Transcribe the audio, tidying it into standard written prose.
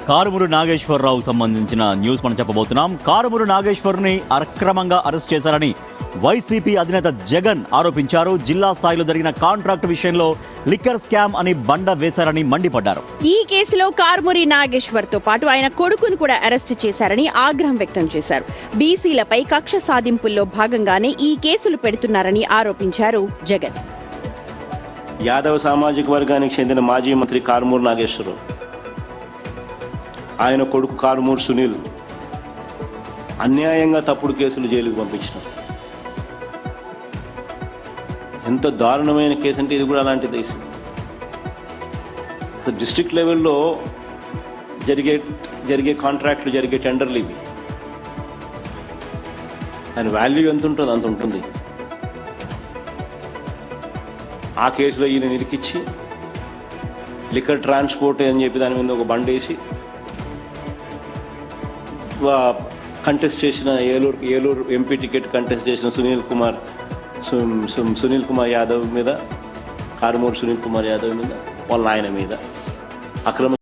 కారుమూరి నాగేశ్వరరావుకు సంబంధించిన న్యూస్ మనం చెప్పబోతున్నాం. కారుమూరి నాగేశ్వర్ని అక్రమంగా అరెస్ట్ చేశారని వైసీపీ అధినేత జగన్ ఆరోపించారు. జిల్లా స్థాయిలో జరిగిన కాంట్రాక్ట్ విషయంలో లిక్కర్ స్కామ్ అని బండ వేశారని మండిపడ్డారు. ఈ కేసులో కారుమూరి నాగేశ్వర్ తో పాటు ఆయన కొడుకును కూడా అరెస్ట్ చేశారని ఆగ్రహం వ్యక్తం చేశారు. బీసీలపై కక్ష సాధింపుల్లో భాగంగానే ఈ కేసులు పెడుతున్నారని ఆరోపించారు జగన్. యాదవ సామాజిక వర్గానికి చెందిన మాజీ మంత్రి కారుమూరి నాగేశ్వరరావు, ఆయన కొడుకు కారుమూరి సునీల్ అన్యాయంగా తప్పుడు కేసులు జైలుకు పంపించినారు. ఎంత దారుణమైన కేసు అంటే ఇది కూడా అలాంటి దేశం. డిస్ట్రిక్ట్ లెవెల్లో జరిగే కాంట్రాక్ట్లు, జరిగే టెండర్లు ఇవి. దాని వాల్యూ ఎంత ఉంటుంది అంత ఉంటుంది. ఆ కేసులో ఈయన నిరికిచ్చి లిక్కర్ ట్రాన్స్పోర్ట్ అని చెప్పి దాని మీద ఒక బండి వేసి కంటెస్ట్ చేసిన ఏలూరు ఎంపీ టికెట్ కంటెస్ట్ చేసిన సునీల్ కుమార్ యాదవ్ మీద, కారుమూరి సునీల్ కుమార్ యాదవ్ మీద, వాళ్ళ ఆయన మీద అక్రమ